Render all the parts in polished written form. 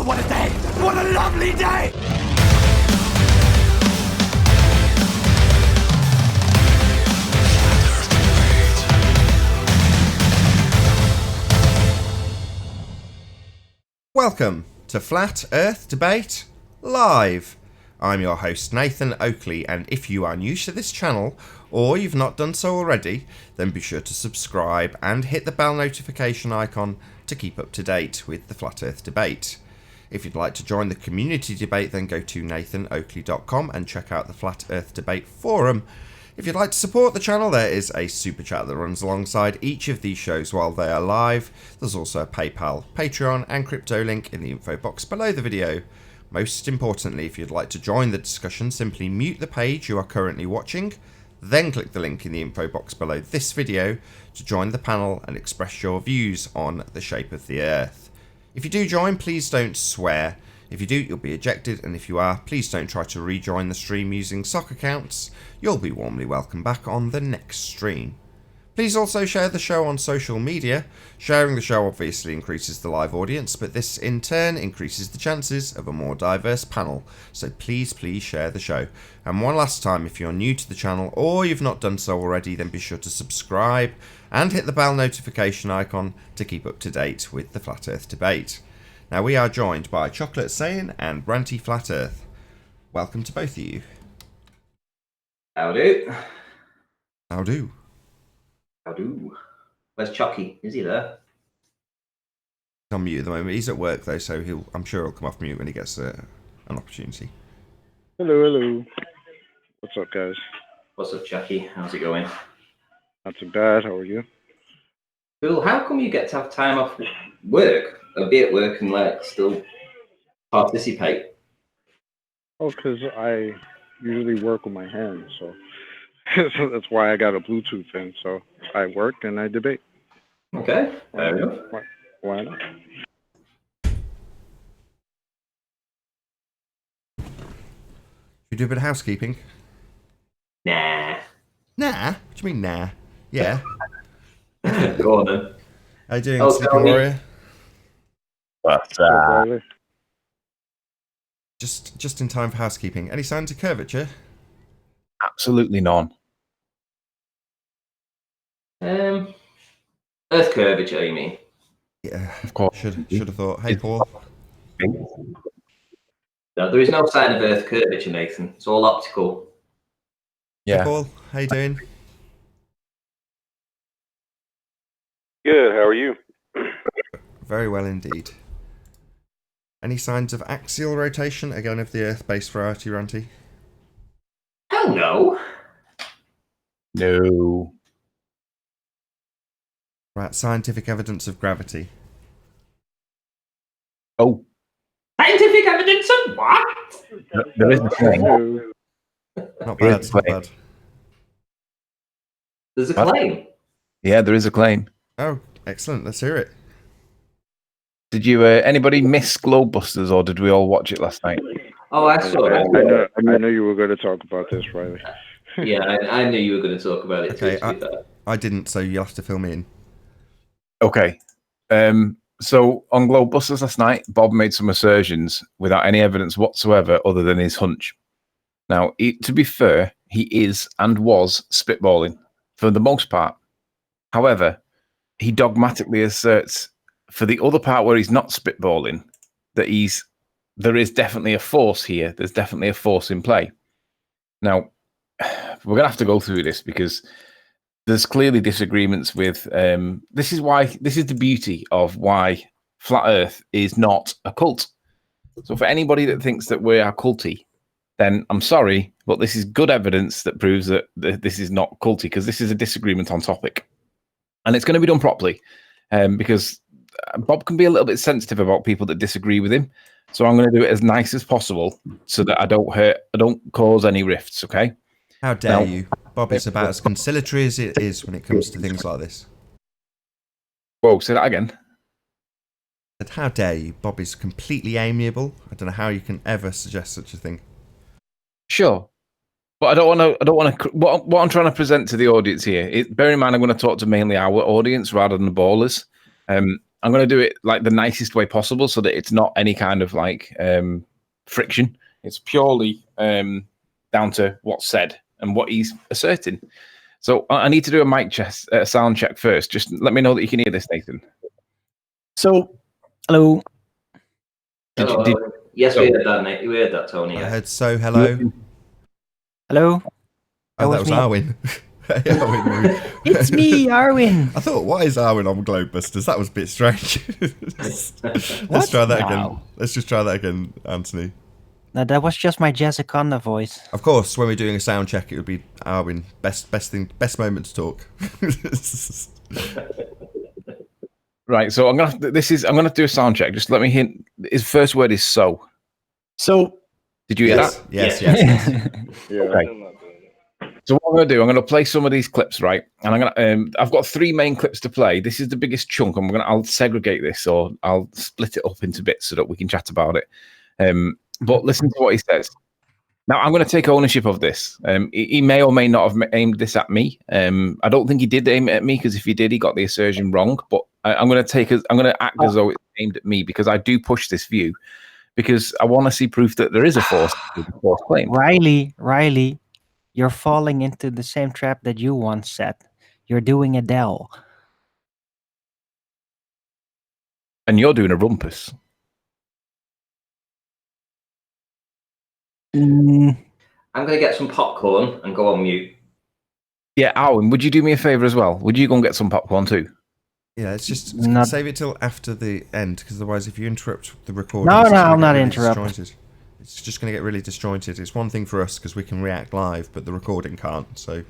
Oh, what a day! What a lovely day! Welcome to Flat Earth Debate Live. I'm your host Nathan Oakley, and if you are new to this channel or you've not done so already, then be sure to subscribe and hit the bell notification icon to keep up to date with the Flat Earth Debate. If you'd like to join the community debate, then go to nathanoakley.com and check out the Flat Earth Debate forum. If you'd like to support the channel, there is a super chat that runs alongside each of these shows while they are live. There's also a PayPal, Patreon and crypto link in the info box below the video. Most importantly, if you'd like to join the discussion, simply mute the page you are currently watching, then click the link in the info box below this video to join the panel and express your views on the shape of the Earth. If you do join, please don't swear. If you do, you'll be ejected, and if you are, please don't try to rejoin the stream using sock accounts. You'll be warmly welcomed back on the next stream. Please also share the show on social media. Sharing the show obviously increases the live audience, but this in turn increases the chances of a more diverse panel. So please share the show. And one last time, if you're new to the channel or you've not done so already, then be sure to subscribe and hit the bell notification icon to keep up to date with the Flat Earth Debate. Now we are joined by Chocolate Saiyan and Ranty Flat Earth. Welcome to both of you. Howdy. Howdo. Howdo. Where's Chucky? Is he there? He's on mute at the moment. He's at work though, so I'm sure he'll come off mute when he gets an opportunity. Hello. What's up, guys? What's up, Chucky? How's it going? Not too bad. How are you? Cool. How come you get to have time off work? Be at work and still participate? Oh, because I usually work with my hands, so so that's why I got a Bluetooth in. So I work and I debate. Okay, fair enough. Why not? You do a bit of housekeeping? Nah. Nah? What do you mean nah? Yeah. Go on then. How you doing, Sleeping Warrior? Just in time for housekeeping. Any signs of curvature? Absolutely none. Earth curvature, you mean? Yeah, of course. Should have thought. Hey, Paul. No, there is no sign of Earth curvature, Nathan. It's all optical. Yeah. Hey, Paul. How you doing? Good. How are you? Very well indeed. Any signs of axial rotation again of the Earth-based variety, Ranty? Hell no. No. Right, scientific evidence of gravity. Oh. Scientific evidence of what? There is a claim. Not bad, not bad. There's a claim. Yeah, there is a claim. Oh, excellent. Let's hear it. Did you anybody miss Globebusters, or did we all watch it last night? Oh, I saw it. I know you were going to talk about this, Riley. Yeah, I knew you were going to talk about it. Okay, too, I didn't, so you'll have to fill me in. Okay. So on Globebusters last night, Bob made some assertions without any evidence whatsoever other than his hunch. Now, to be fair, he is and was spitballing for the most part. However, he dogmatically asserts for the other part where he's not spitballing that there is definitely a force here. There's definitely a force in play. Now, we're going to have to go through this because there's clearly disagreements with this is the beauty of why Flat Earth is not a cult. So for anybody that thinks that we are culty, then I'm sorry, but this is good evidence that proves that this is not culty, because this is a disagreement on topic. And it's going to be done properly, because Bob can be a little bit sensitive about people that disagree with him. So I'm going to do it as nice as possible so that I don't cause any rifts, okay? How dare you? Bob is about as conciliatory as it is when it comes to things like this. Whoa, say that again. How dare you? Bob is completely amiable. I don't know how you can ever suggest such a thing. Sure. But I don't want to. What I'm trying to present to the audience here. Bear in mind, I'm going to talk to mainly our audience rather than the ballers. I'm going to do it like the nicest way possible so that it's not any kind of like friction. It's purely down to what's said and what he's asserting. So I need to do a mic sound check first. Just let me know that you can hear this, Nathan. So, hello. Yes, we heard that, Nate. We heard that, Tony. I Yeah. heard so. Hello. Hello. Oh, that was me. Arwin. Hey, Arwin. It's me, Arwin. I thought, why is Arwin on Globebusters? That was a bit strange. Let's try that again. Wow. Let's just try that again, Anthony. No, that was just my Jazzaconda voice. Of course, when we're doing a sound check, it would be Arwin. Best moment to talk. Right, so I'm gonna do a sound check. Just let me hint. His first word is so. So, Did you hear yes, that? yes. Yeah, Okay. I'm not doing it. So what I'm going to do, I'm going to play some of these clips, right? And I'm going to, I've got 3 main clips to play. This is the biggest chunk. I'll segregate this, or I'll split it up into bits so that we can chat about it. But listen to what he says. Now, I'm going to take ownership of this. He may or may not have aimed this at me. I don't think he did aim it at me, because if he did, he got the assertion wrong. But I'm going to act as though it's aimed at me, because I do push this view, because I want to see proof that there is a force claim. Riley, you're falling into the same trap that you once set. You're doing Adele. And you're doing a rumpus. Mm, I'm going to get some popcorn and go on mute. Yeah, Owen, would you do me a favour as well? Would you go and get some popcorn too? Yeah, it's just Not- save it till after the end, because otherwise, if you interrupt the recording, No, it's no, gonna I'll get not really interrupt. disjointed. It's just going to get really disjointed. It's one thing for us because we can react live, but the recording can't. So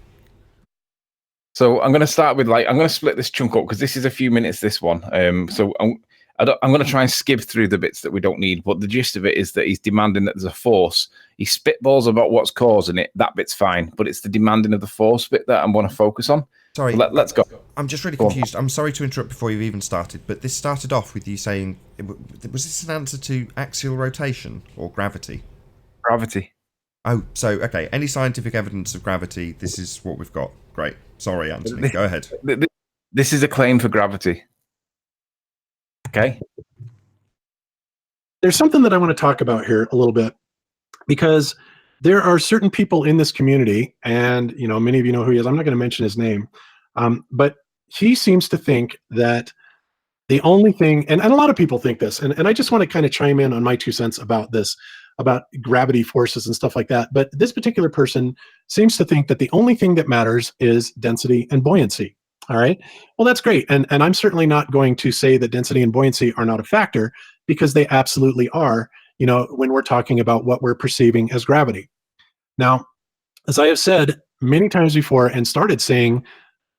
I'm going to start with I'm going to split this chunk up, because this is a few minutes. This one, so I'm going to try and skip through the bits that we don't need. But the gist of it is that he's demanding that there's a force. He spitballs about what's causing it. That bit's fine, but it's the demanding of the force bit that I want to focus on. sorry, Let's go. I'm just really Go on. confused. I'm sorry to interrupt before you've even started, but this started off with you saying, was this an answer to axial rotation or gravity? Gravity. Oh, so okay. Any scientific evidence of gravity? This is what we've got. Great. Sorry, Anthony. Go ahead. This is a claim for gravity. Okay. There's something that I want to talk about here a little bit, because there are certain people in this community, and many of you know who he is. I'm not going to mention his name, but he seems to think that the only thing, and a lot of people think this, and I just want to kind of chime in on my 2 cents about this, about gravity forces and stuff like that. But this particular person seems to think that the only thing that matters is density and buoyancy. All right. Well, that's great. And I'm certainly not going to say that density and buoyancy are not a factor, because they absolutely are, when we're talking about what we're perceiving as gravity. Now, as I have said many times before and started saying,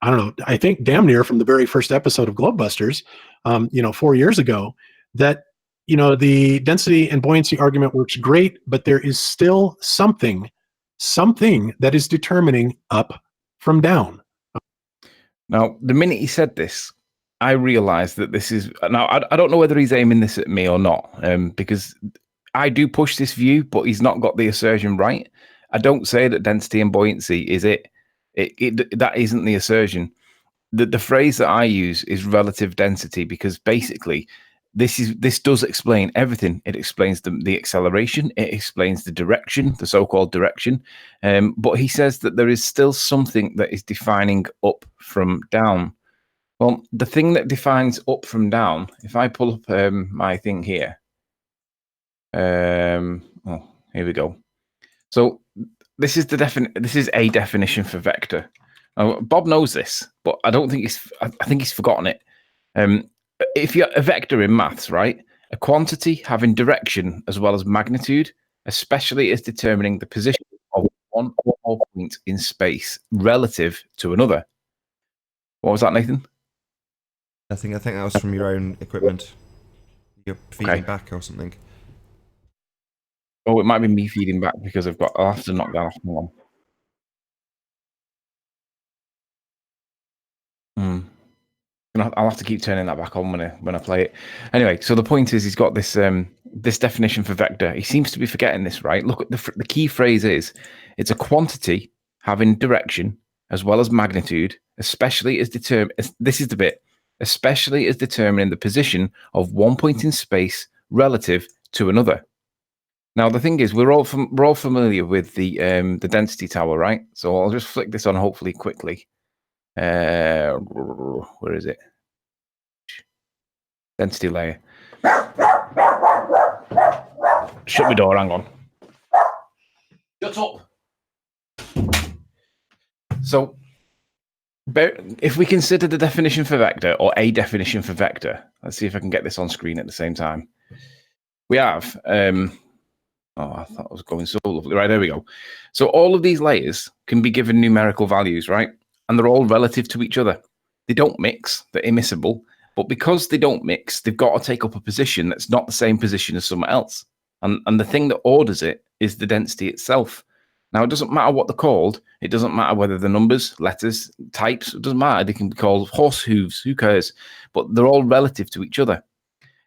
I don't know, I think damn near from the very first episode of Globebusters, 4 years ago, that, the density and buoyancy argument works great, but there is still something that is determining up from down. Now, the minute he said this, I realized that this is... Now, I don't know whether he's aiming this at me or not, because I do push this view, but he's not got the assertion right. I don't say that density and buoyancy is it. That isn't the assertion. The phrase that I use is relative density, because basically this does explain everything. It explains the acceleration. It explains the direction, the so-called direction. But he says that there is still something that is defining up from down. Well, the thing that defines up from down, if I pull up my thing here, here we go. So this is a definition for vector. Now, Bob knows this, but I don't think I think he's forgotten it. If you're a vector in maths, right, a quantity having direction as well as magnitude, especially as determining the position of one or more point in space relative to another. What was that, Nathan? I think that was from your own equipment. You're feeding back or something. Oh, it might be me feeding back, because I'll have to knock that off. Hang on. I'll have to keep turning that back on when I play it. Anyway, so the point is, he's got this this definition for vector. He seems to be forgetting this, right? Look, the key phrase is, it's a quantity having direction as well as magnitude, especially as determined. This is the bit, especially as determining the position of one point in space relative to another. Now, the thing is, we're all familiar with the density tower, right? So I'll just flick this on, hopefully quickly. Where is it? Density layer. Shut my door. Hang on. Shut up. So, if we consider the definition for vector, or a definition for vector, let's see if I can get this on screen at the same time. We have, oh, I thought I was going so lovely. Right, there we go. So all of these layers can be given numerical values, right? And they're all relative to each other. They don't mix, they're immiscible. But because they don't mix, they've got to take up a position that's not the same position as somewhere else. And the thing that orders it is the density itself. Now, it doesn't matter what they're called. It doesn't matter whether they're numbers, letters, types. It doesn't matter. They can be called horse hooves. Who cares? But they're all relative to each other.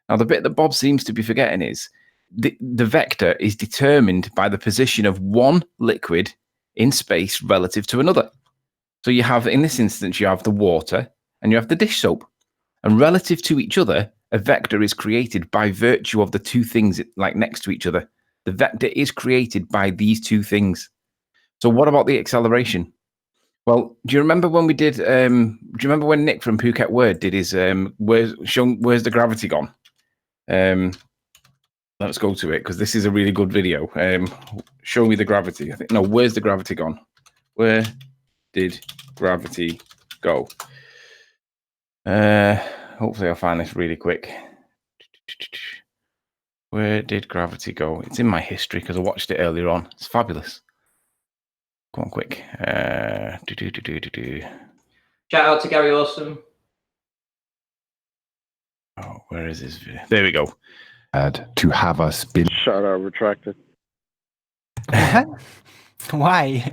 Now, the bit that Bob seems to be forgetting is the vector is determined by the position of one liquid in space relative to another. So you have, in this instance, you have the water and you have the dish soap. And relative to each other, a vector is created by virtue of the two things like next to each other. The vector is created by these two things. So what about the acceleration? Well, do you remember when we did, do you remember when Nick from Phuket Word did his, where's the gravity gone? Let's go to it, because this is a really good video. Show me the gravity. I think, no, where's the gravity gone? Where did gravity go? Hopefully I'll find this really quick. Where did gravity go? It's in my history because I watched it earlier on. It's fabulous. Go on, quick. Shout out to Gary Awesome. Oh, where is this video? There we go. To have us been. Shout out, retracted. Why?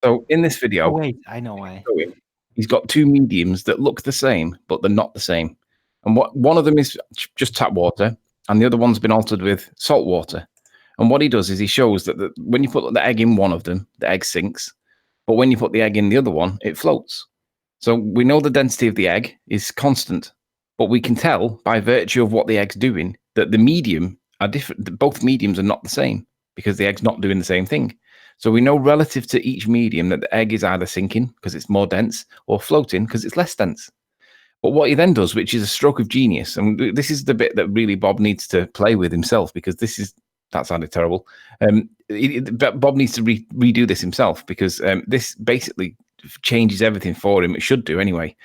So in this video, Oh, wait, I know why. he's got two mediums that look the same, but they're not the same. And one of them is just tap water, and the other one's been altered with salt water. And what he does is he shows that when you put the egg in one of them, the egg sinks. But when you put the egg in the other one, it floats. So we know the density of the egg is constant, but we can tell by virtue of what the egg's doing that the medium are different. That both mediums are not the same because the egg's not doing the same thing. So we know relative to each medium that the egg is either sinking because it's more dense or floating because it's less dense. But what he then does, which is a stroke of genius, and this is the bit that really Bob needs to play with himself, because that sounded terrible. Bob needs to redo this himself, because this basically changes everything for him. It should do anyway.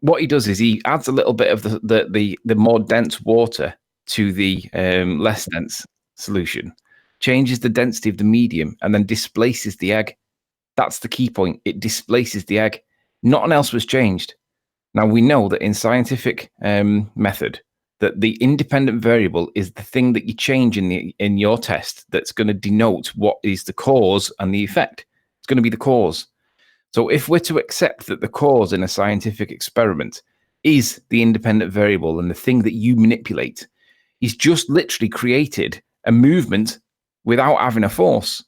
What he does is he adds a little bit of the more dense water to the less dense solution, changes the density of the medium, and then displaces the egg. That's the key point. It displaces the egg. Nothing else was changed. Now, we know that in scientific method, that the independent variable is the thing that you change in your test that's going to denote what is the cause and the effect. It's going to be the cause. So if we're to accept that the cause in a scientific experiment is the independent variable and the thing that you manipulate, he's just literally created a movement without having a force.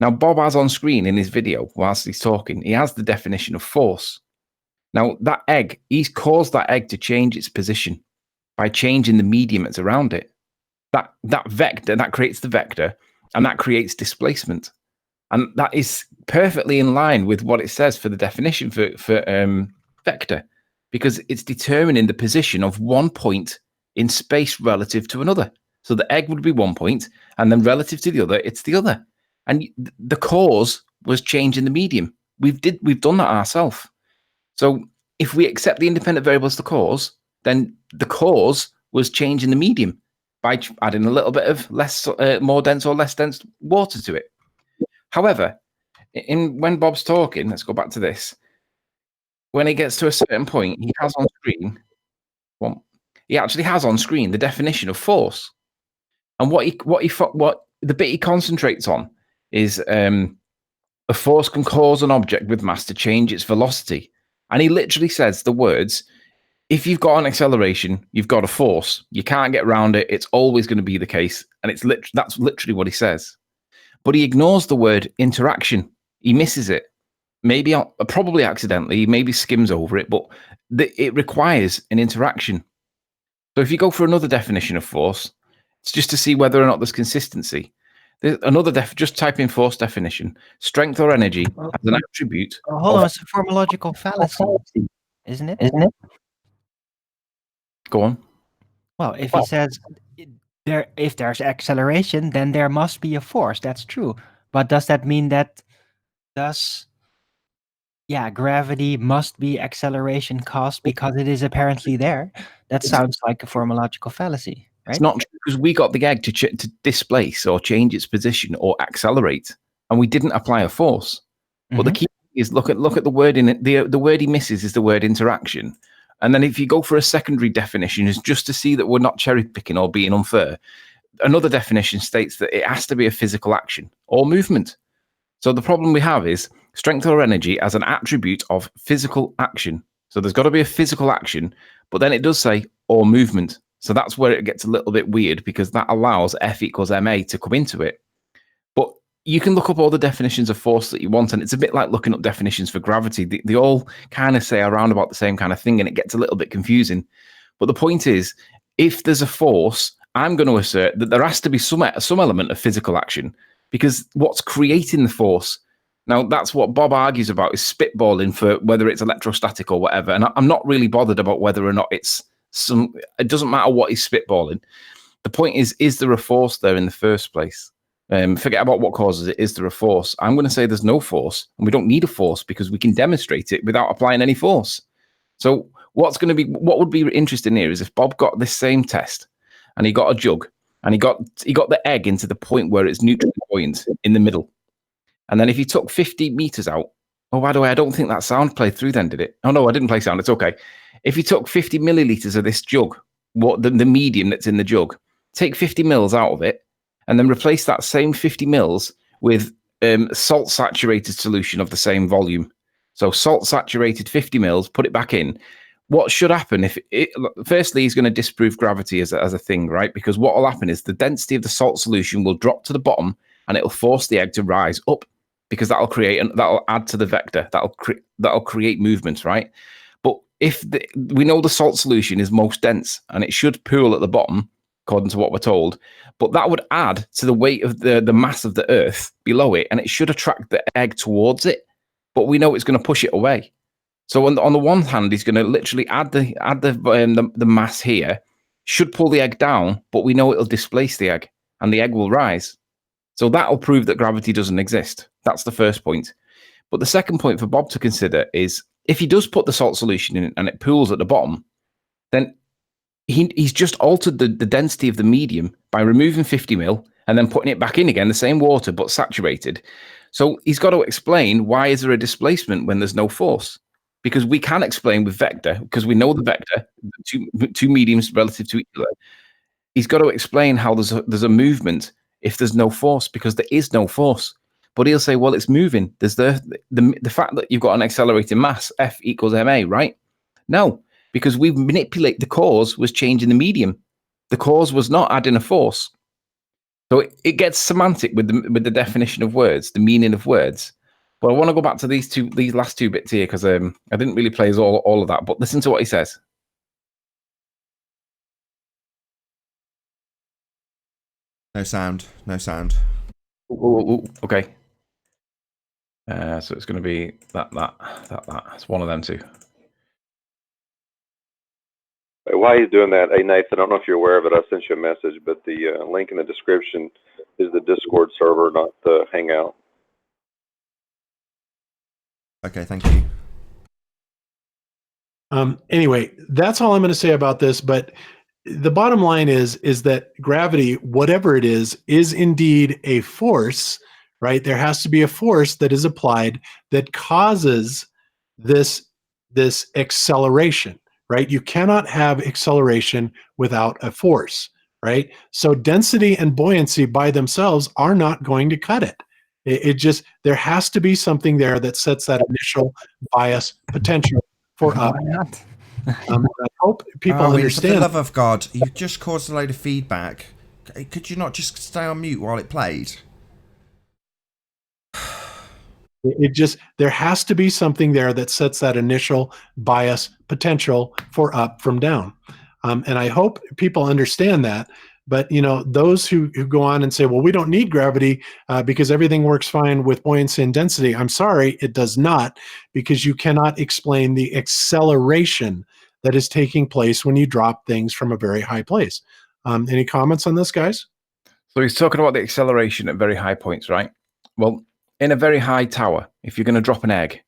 Now, Bob has on screen in his video, whilst he's talking, he has the definition of force. Now, that egg, he's caused that egg to change its position by changing the medium that's around it. That vector, that creates the vector, and that creates displacement. And that is perfectly in line with what it says for the definition for vector, because it's determining the position of one point in space relative to another. So the egg would be one point, and then relative to the other, it's the other. And the cause was changing the medium. We've done that ourselves. So if we accept the independent variable as the cause, then the cause was changing the medium by adding a little bit of more dense or less dense water to it. However, when Bob's talking, let's go back to this. When he gets to a certain point, he has on screen. Well, he actually has on screen the definition of force, and what the bit he concentrates on is a force can cause an object with mass to change its velocity. And he literally says the words, if you've got an acceleration, you've got a force. You can't get around it. It's always going to be the case. And that's literally what he says. But he ignores the word interaction. He misses it. maybe probably accidentally, maybe skims over it, but it requires an interaction. So if you go for another definition of force, it's just to see whether or not there's consistency. There's another just type in force definition: strength or energy as an attribute. Hold on, it's a formological fallacy, isn't it? Go on. Well, if he says if there's acceleration, then there must be a force. That's true. But does that mean that gravity must be acceleration caused because it is apparently there? That sounds like a formological fallacy, right? It's not true, because we got the egg to displace or change its position or accelerate, and we didn't apply a force. But the key is look at the word in it. The word he misses is the word interaction. And then if you go for a secondary definition, is just to see that we're not cherry picking or being unfair. Another definition states that it has to be a physical action or movement. So the problem we have is strength or energy as an attribute of physical action. So there's got to be a physical action, but then it does say or movement. So that's where it gets a little bit weird, because that allows F equals ma to come into it. But you can look up all the definitions of force that you want, and it's a bit like looking up definitions for gravity. They all kind of say around about the same kind of thing, and it gets a little bit confusing. But the point is, if there's a force, I'm going to assert that there has to be some element of physical action, because what's creating the force? Now, that's what Bob argues about, is spitballing for whether it's electrostatic or whatever. And I'm not really bothered about whether or not it doesn't matter what he's spitballing. The point is there a force there in the first place? Forget about what causes it. Is there a force? I'm going to say there's no force, and we don't need a force because we can demonstrate it without applying any force. So what would be interesting here is if Bob got this same test and he got a jug and he got the egg into the point where it's neutrally buoyant in the middle. And then if he took 50 meters out, oh, by the way, I don't think that sound played through then, did it? Oh, no, I didn't play sound. It's okay. If he took 50 milliliters of this jug, the medium that's in the jug, take 50 mils out of it, and then replace that same 50 mils with salt-saturated solution of the same volume. So salt-saturated 50 mils, put it back in. What should happen firstly, he's going to disprove gravity as a thing, right? Because what will happen is the density of the salt solution will drop to the bottom, and it'll force the egg to rise up, because that'll add to the vector. That'll create movements, right? But if we know the salt solution is most dense, and it should pool at the bottom, according to what we're told, but that would add to the weight of the mass of the Earth below it, and it should attract the egg towards it. But we know it's going to push it away. So on the one hand, he's going to literally add the mass here, should pull the egg down, but we know it'll displace the egg, and the egg will rise. So that'll prove that gravity doesn't exist. That's the first point. But the second point for Bob to consider is, if he does put the salt solution in and it pools at the bottom, then he's just altered the density of the medium by removing 50 mil and then putting it back in again, the same water but saturated. So he's got to explain, why is there a displacement when there's no force? Because we can explain with vector, because we know the vector, two mediums relative to each other. He's got to explain how there's a movement if there's no force, because there is no force. But he'll say, well, it's moving. There's the fact that you've got an accelerating mass, F equals ma, right? No, because we manipulate the cause was changing the medium. The cause was not adding a force. So it gets semantic with the definition of words, the meaning of words. But I want to go back to these last two bits here, because I didn't really play all of that. But listen to what he says. No sound. Ooh, okay. So it's going to be that. It's one of them two. While he's doing that, hey Nathan, I don't know if you're aware of it. I sent you a message, but the link in the description is the Discord server, not the Hangout. Okay, thank you. Anyway, that's all I'm going to say about this. But the bottom line is that gravity, whatever it is indeed a force, right? There has to be a force that is applied that causes this acceleration, right? You cannot have acceleration without a force, right? So density and buoyancy by themselves are not going to cut it. It just, there has to be something there that sets that initial bias potential for up. I hope people understand. For the love of God, you just caused a load of feedback. Could you not just stay on mute while it played? It just, there has to be something there that sets that initial bias potential for up from down. And I hope people understand that. But those who go on and say, well, we don't need gravity because everything works fine with buoyancy and density. I'm sorry, it does not, because you cannot explain the acceleration that is taking place when you drop things from a very high place. Any comments on this, guys? So he's talking about the acceleration at very high points, right? Well, in a very high tower, if you're going to drop an egg,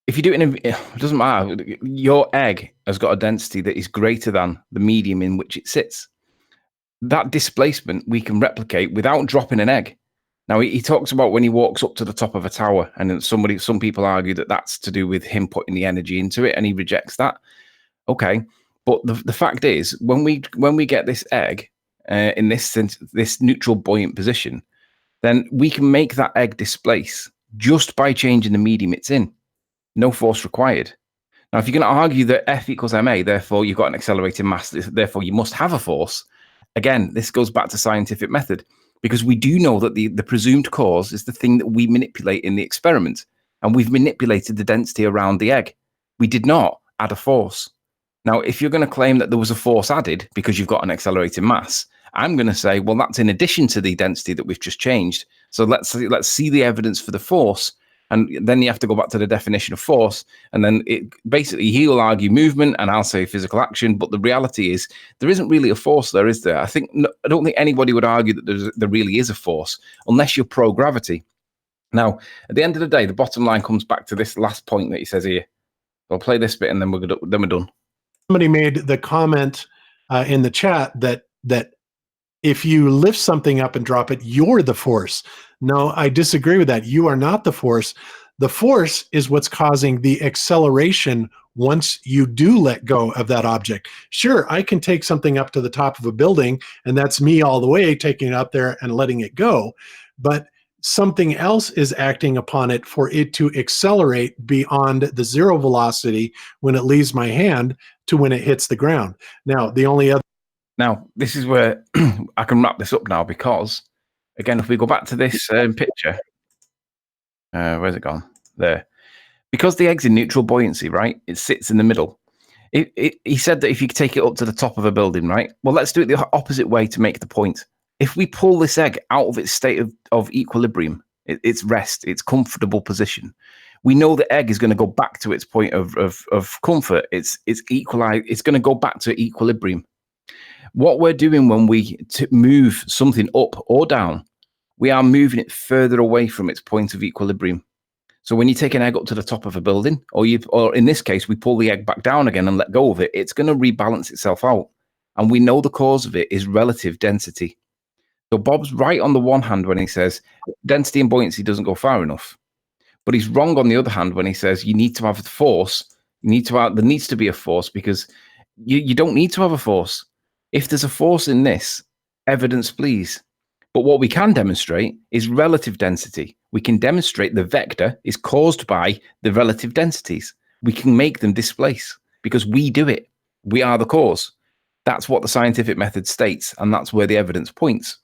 if you do it it doesn't matter. Your egg has got a density that is greater than the medium in which it sits. That displacement we can replicate without dropping an egg. Now, he talks about when he walks up to the top of a tower, and then some people argue that that's to do with him putting the energy into it, and he rejects that. Okay, but the fact is, when we get this egg in this neutral buoyant position, then we can make that egg displace just by changing the medium it's in. No force required. Now, if you're going to argue that F equals ma, therefore you've got an accelerating mass, therefore you must have a force, again, this goes back to scientific method, because we do know that the presumed cause is the thing that we manipulate in the experiment, and we've manipulated the density around the egg. We did not add a force. Now, if you're going to claim that there was a force added because you've got an accelerating mass, I'm going to say, well, that's in addition to the density that we've just changed. So let's see the evidence for the force. And then you have to go back to the definition of force. And then basically he'll argue movement and I'll say physical action. But the reality is there isn't really a force there, is there? I don't think anybody would argue that there really is a force unless you're pro-gravity. Now, at the end of the day, the bottom line comes back to this last point that he says here. I'll play this bit and then we're done. Somebody made the comment in the chat that if you lift something up and drop it, you're the force. No, I disagree with that. You are not the force. The force is what's causing the acceleration once you do let go of that object. Sure, I can take something up to the top of a building, and that's me all the way taking it up there and letting it go. But something else is acting upon it for it to accelerate beyond the zero velocity when it leaves my hand to when it hits the ground. Now, the only other... Now, this is where I can wrap this up now, because, again, if we go back to this picture, where's it gone? There. Because the egg's in neutral buoyancy, right? It sits in the middle. He said that if you take it up to the top of a building, right? Well, let's do it the opposite way to make the point. If we pull this egg out of its state of equilibrium, its rest, its comfortable position, we know the egg is going to go back to its point of comfort. It's equalized. It's going to go back to equilibrium. What we're doing when we move something up or down, we are moving it further away from its point of equilibrium. So when you take an egg up to the top of a building, or in this case, we pull the egg back down again and let go of it, it's going to rebalance itself out. And we know the cause of it is relative density. So Bob's right on the one hand when he says density and buoyancy doesn't go far enough. But he's wrong on the other hand when he says you need to have a force. There needs to be a force, because you don't need to have a force. If there's a force in this, evidence please. But what we can demonstrate is relative density. We can demonstrate the vector is caused by the relative densities. We can make them displace because we do it. We are the cause. That's what the scientific method states, and that's where the evidence points.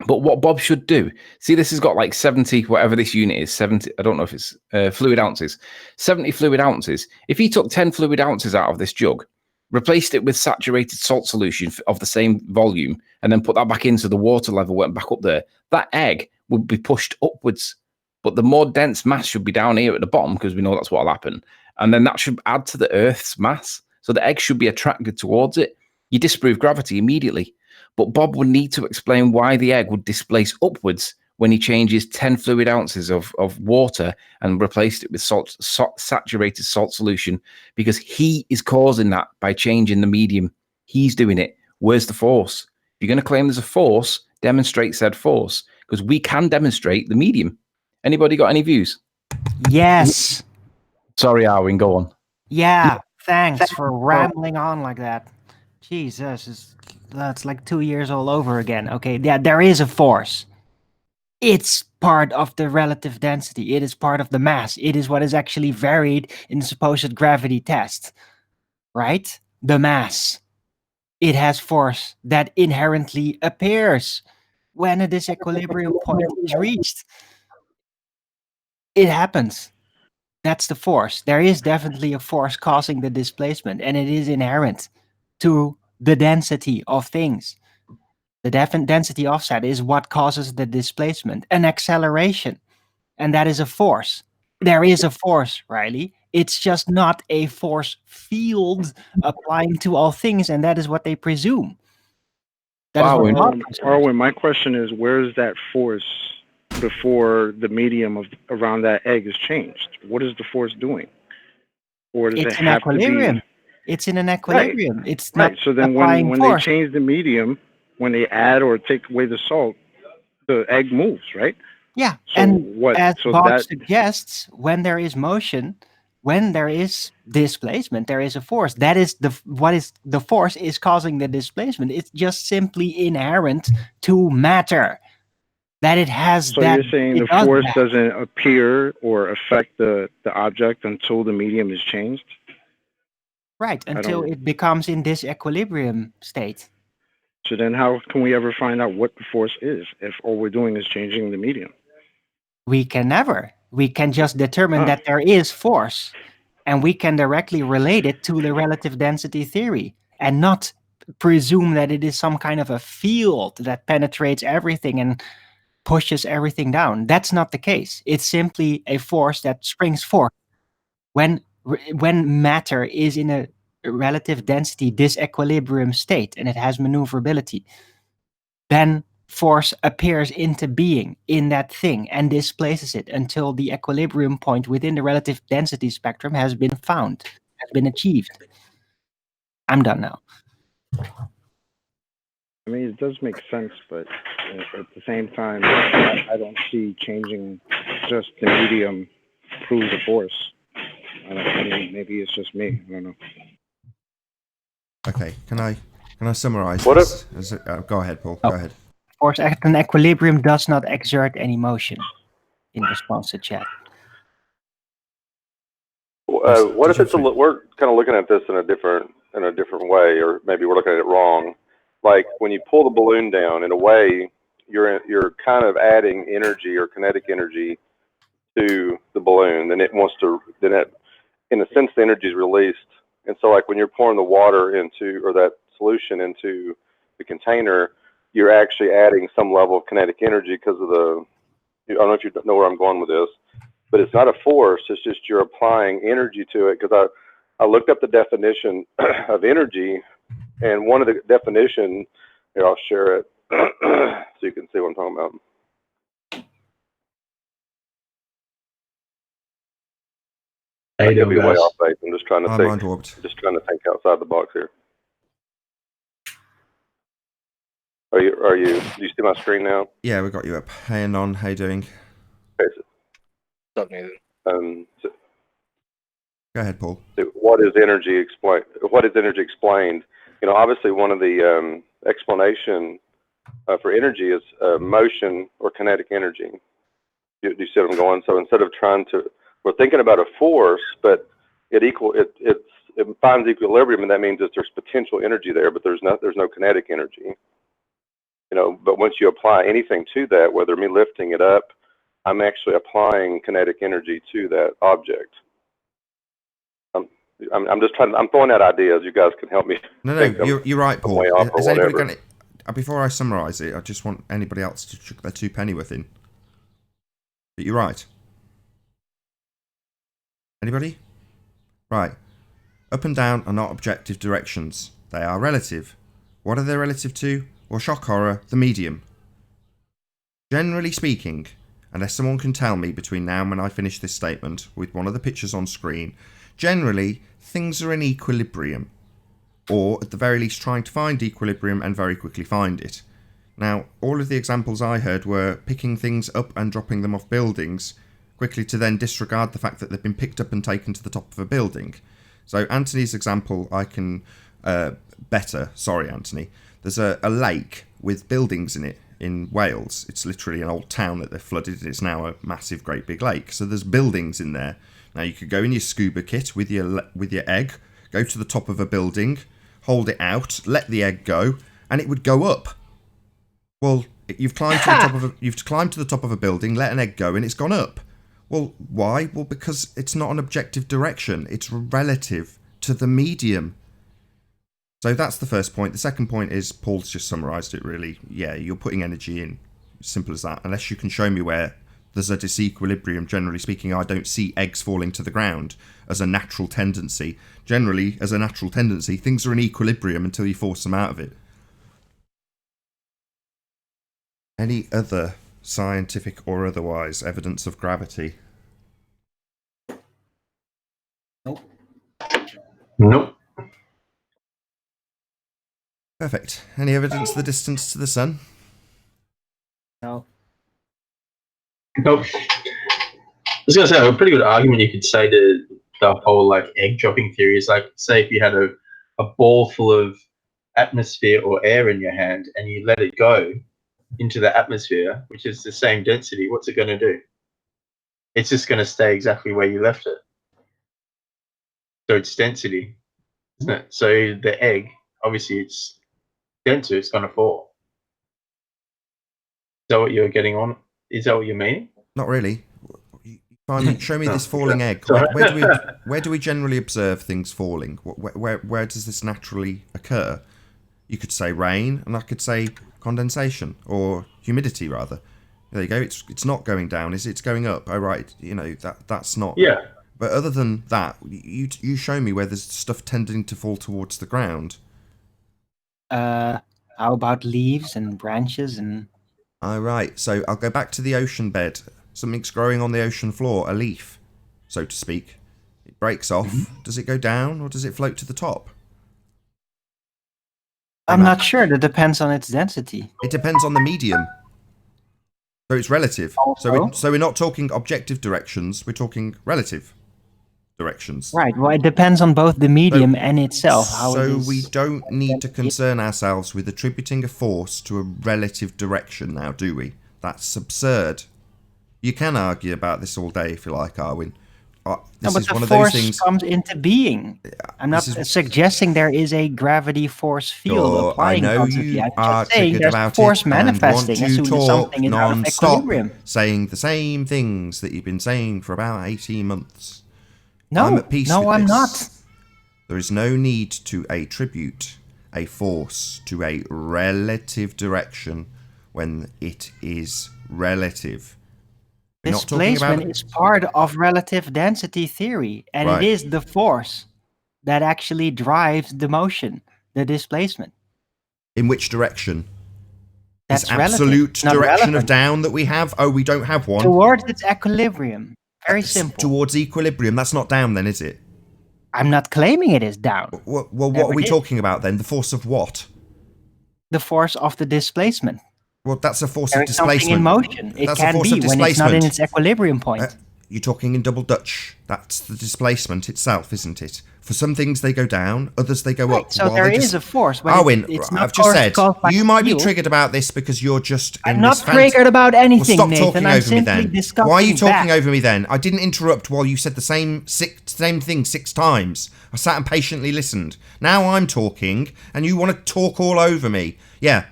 But what Bob should do, see, this has got like 70, whatever this unit is, 70, I don't know if it's fluid ounces, 70 fluid ounces. If he took 10 fluid ounces out of this jug, replaced it with saturated salt solution of the same volume, and then put that back in so the water level went back up there, that egg would be pushed upwards. But the more dense mass should be down here at the bottom, because we know that's what will happen. And then that should add to the Earth's mass. So the egg should be attracted towards it. You disprove gravity immediately. But Bob would need to explain why the egg would displace upwards when he changes 10 fluid ounces of water and replaced it with saturated salt solution, because he is causing that by changing the medium. He's doing it. Where's the force? If you're going to claim there's a force, demonstrate said force, because we can demonstrate the medium. Anybody got any views? Yes. Sorry, Arwin, go on. Yeah, thanks for rambling on like that. Jesus, that's like 2 years all over again. Okay, yeah, there is a force. It's part of the relative density. It is part of the mass. It is what is actually varied in the supposed gravity test, right? The mass. It has force that inherently appears when a disequilibrium point is reached. It happens. That's the force. There is definitely a force causing the displacement, and it is inherent to the density of things. The density offset is what causes the displacement, an acceleration, and that is a force. There is a force, Riley. It's just not a force field applying to all things, and that is what they presume. That is what Arwen, God presumes. Arwen, my question is, where is that force before the medium around that egg is changed? What is the force doing? Or does It's it in have to equilibrium. be It's in an equilibrium. It's right? not So then, applying when force. they change the medium, when they add or take away the salt, the egg moves, right? Yeah, So and what? as So Bob that suggests, when there is motion, when there is displacement, there is a force. That is what is the force is causing the displacement. It's just simply inherent to matter that it has so that. you're saying it the does force that. doesn't appear or affect the object until the medium is changed? Right, until don't- it becomes in this equilibrium state. So then how can we ever find out what the force is if all we're doing is changing the medium? We can never. We can just determine Oh. that there is force, and we can directly relate it to the relative density theory and not presume that it is some kind of a field that penetrates everything and pushes everything down. That's not the case. It's simply a force that springs forth. When matter is in a relative density disequilibrium state and it has maneuverability, then force appears into being in that thing and displaces it until the equilibrium point within the relative density spectrum has been found, has been achieved. I'm done now. I mean, it does make sense, but at the same time, I don't see changing just the medium prove the force. I mean, maybe it's just me. I don't know. Okay, can I summarize What this? Go ahead, Paul. Oh. Go ahead. Force at an equilibrium does not exert any motion, in response to chat. What if it's we're kind of looking at this in a different way, or maybe we're looking at it wrong. Like when you pull the balloon down, in a way, you're kind of adding energy or kinetic energy to the balloon. Then in a sense, the energy is released. And so, like when you're pouring the water into, or that solution into the container, you're actually adding some level of kinetic energy because of the. I don't know if you know where I'm going with this, but it's not a force. It's just you're applying energy to it. Because I looked up the definition of energy, and one of the definition. Here, I'll share it so you can see what I'm talking about. I could be way off base. I'm just trying to think. Mind warped. Just trying to think outside the box here. Are you? Do you see my screen now? Yeah, we got you up. Hey, Anon, how you doing? Okay. What's up, Nathan? So Go ahead, Paul. what is energy explained? What is energy explained? You know, obviously one of the explanation for energy is motion or kinetic energy. Do you see what I'm going? So instead of we're thinking about a force, but it finds equilibrium, and that means that there's potential energy there, but there's no kinetic energy. You know, but once you apply anything to that, whether me lifting it up, I'm actually applying kinetic energy to that object. I'm just trying. I'm throwing out ideas. You guys can help me. No, you're right, Paul. Is anybody going to? Before I summarise it, I just want anybody else to chuck their 2 pennyworth in. But you're right. Anybody? Right. Up and down are not objective directions. They are relative. What are they relative to? Well, shock horror, the medium. Generally speaking, unless someone can tell me between now and when I finish this statement with one of the pictures on screen, generally things are in equilibrium, or at the very least trying to find equilibrium and very quickly find it. Now, all of the examples I heard were picking things up and dropping them off buildings, quickly to then disregard the fact that they've been picked up and taken to the top of a building. So Anthony's example I can better. Sorry, Anthony. There's a lake with buildings in it in Wales. It's literally an old town that they've flooded. It's now a massive, great big lake. So there's buildings in there. Now you could go in your scuba kit with your egg, go to the top of a building, hold it out, let the egg go, and it would go up. Well, you've climbed to the top of a building, let an egg go, and it's gone up. Well, why? Well, because it's not an objective direction. It's relative to the medium. So that's the first point. The second point is, Paul's just summarised it really. Yeah, you're putting energy in. Simple as that. Unless you can show me where there's a disequilibrium, generally speaking, I don't see eggs falling to the ground as a natural tendency. Generally, as a natural tendency, things are in equilibrium until you force them out of it. Any other scientific or otherwise evidence of gravity? Nope. Perfect. Any evidence of the distance to the sun? No. Nope. I was going to say, a pretty good argument you could say to the whole like egg dropping theory is like, say if you had a ball full of atmosphere or air in your hand and you let it go into the atmosphere, which is the same density, what's it going to do? It's just going to stay exactly where you left it. So it's density, isn't it? So the egg, obviously it's denser, it's going to fall. Is that what you're getting on? Is that what you mean? Not really. Show me this falling egg. Where do we generally observe things falling? Where does this naturally occur? You could say rain, and I could say condensation or humidity rather. There you go. It's not going down, is it? It's going up. Oh right. You know that's not. Yeah. But other than that, you show me where there's stuff tending to fall towards the ground. How about leaves and branches and? Oh right. So I'll go back to the ocean bed. Something's growing on the ocean floor, a leaf, so to speak. It breaks off. Does it go down or does it float to the top? I'm not sure. That depends on its density. It depends on the medium. So it's relative. Also? So we're not talking objective directions. We're talking relative directions. Right. Well, it depends on both the medium and itself. So we don't need to concern ourselves with attributing a force to a relative direction now, do we? That's absurd. You can argue about this all day if you like, Arwin. This is one of those things. Comes into being. I'm not suggesting there is a gravity force field applying constantly. I'm just saying there's force manifesting as soon as something is out of equilibrium. Saying the same things that you've been saying for about 18 months. No, I'm at peace with I'm this. not. There is no need to attribute a force to a relative when it is relative. Displacement is part of relative density theory, and it is the force that actually drives the motion, the displacement. In which direction? That's this absolute direction of down that we have? Oh, we don't have one. Towards its equilibrium. Very simple. Towards equilibrium. That's not down then, is it? I'm not claiming it is down. Well, what are we talking about then? The force of what? The force of the displacement. Well, that's a force of displacement. In motion. It can be when it's not in its equilibrium point. You're talking in double Dutch. That's the displacement itself, isn't it? For some things they go down, others they go up. So there is a force. Arwin, I've just said, you might be triggered about this because you're just I'm not triggered about anything, well, stop Nathan. talking over me then. Why are you talking over me then? I didn't interrupt while you said the same thing 6 times. I sat and patiently listened. Now I'm talking, and you want to talk all over me. Yeah,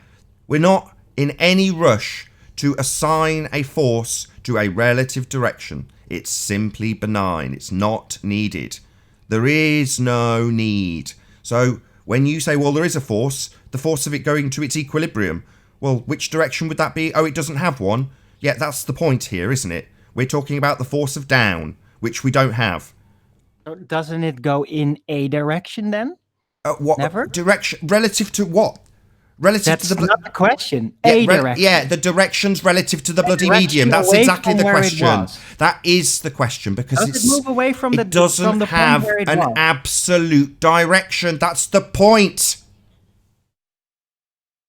we're not in any rush to assign a force to a relative direction. It's simply benign. It's not needed. There is no need. So when you say, well, there is a force, the force of it going to its equilibrium, well, which direction would that be? Oh, it doesn't have one. Yeah, that's the point here, isn't it? We're talking about the force of down, which we don't have. Doesn't it go in a direction then? What Never? Direction relative to what? Relative That's to the not the question. Direction. Yeah, the direction's relative to the bloody medium. That's exactly the question. That is the question because it move away from it doesn't have an absolute direction. That's the point.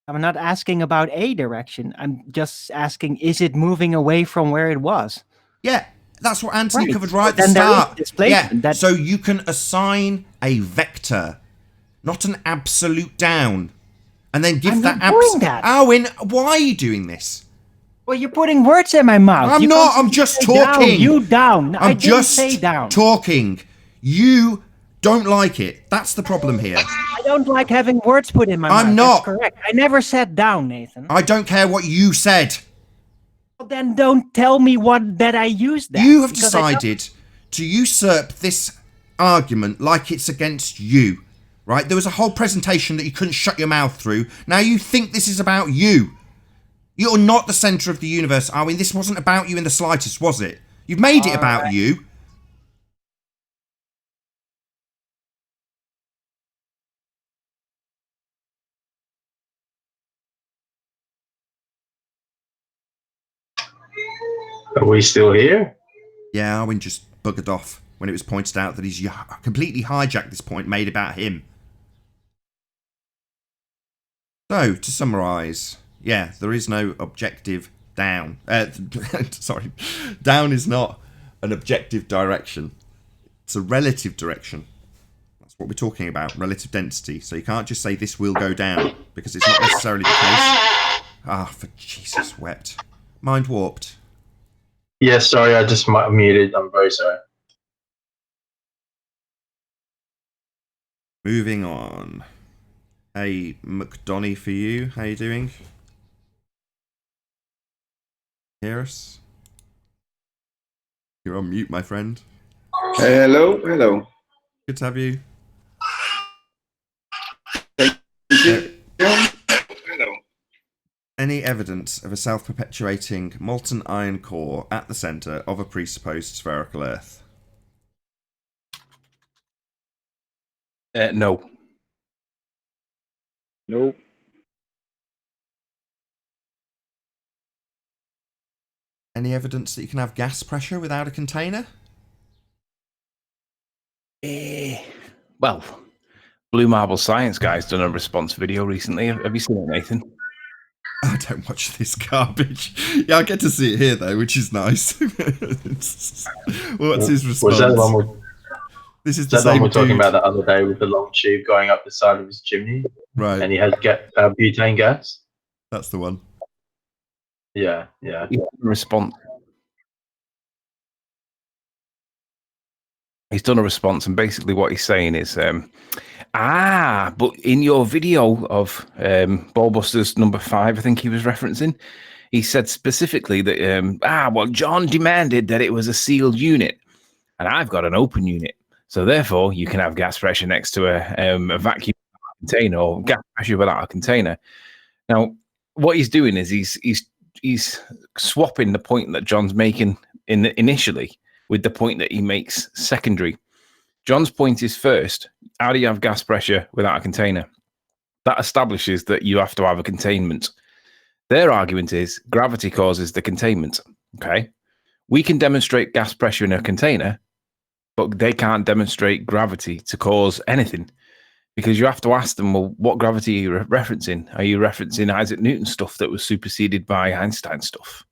I'm not asking about a direction. I'm just asking, is it moving away from where it was? Yeah, that's what Anthony covered right at the start. Yeah, so you can assign a vector, not an absolute down. And then give that Arwin, why are you doing this? Well, you're putting words in my mouth. I'm not. I'm just talking. Down, you down. I'm just say down. Talking. You don't like it. That's the problem here. I don't like having words put in my mouth. I'm not. That's correct. I never said down, Nathan. I don't care what you said. Then don't tell me that I used that. You have because I don't- decided to usurp this argument like it's against you, right? There was a whole presentation that you couldn't shut your mouth through. Now you think this is about you. You're not the centre of the universe, Arwin. This wasn't about you in the slightest, was it? You've made it about you. Are we still here? Yeah, Arwin just buggered off when it was pointed out that he's completely hijacked this point made about him. So, to summarise, yeah, there is no objective down. Sorry, down is not an objective direction. It's a relative direction. That's what we're talking about, relative density. So you can't just say this will go down, because it's not necessarily the case. Ah, for Jesus wept. Mind warped. Yeah, sorry, I just muted. I'm very sorry. Moving on. Hey, McDonnie for you. How you doing? Hear us? You're on mute, my friend. Hello, hello. Good to have you. Hello. Any evidence of a self-perpetuating molten iron core at the centre of a presupposed spherical Earth? No. Nope. Any evidence that you can have gas pressure without a container? Well, Blue Marble Science guy's done a response video recently. Have you seen it, Nathan? I don't watch this garbage. Yeah, I get to see it here though, which is nice. What's his response? Was that the one we're, this is is the that the one same we're talking dude. about the other day with the long tube going up the side of his chimney? Right. And he had butane gas? That's the one. Yeah, yeah. Response. He's done a response, and basically what he's saying is, but in your video of Ballbusters number 5, I think he was referencing, he said specifically that, well, John demanded that it was a sealed unit, and I've got an open unit, so therefore you can have gas pressure next to a vacuum container or gas pressure without a container. Now, what he's doing is he's swapping the point that John's making initially with the point that he makes secondary. John's point is first, how do you have gas pressure without a container? That establishes that you have to have a containment. Their argument is gravity causes the containment. Okay. We can demonstrate gas pressure in a container, but they can't demonstrate gravity to cause anything, because you have to ask them, well, what gravity are you referencing? Are you referencing Isaac Newton stuff that was superseded by Einstein stuff?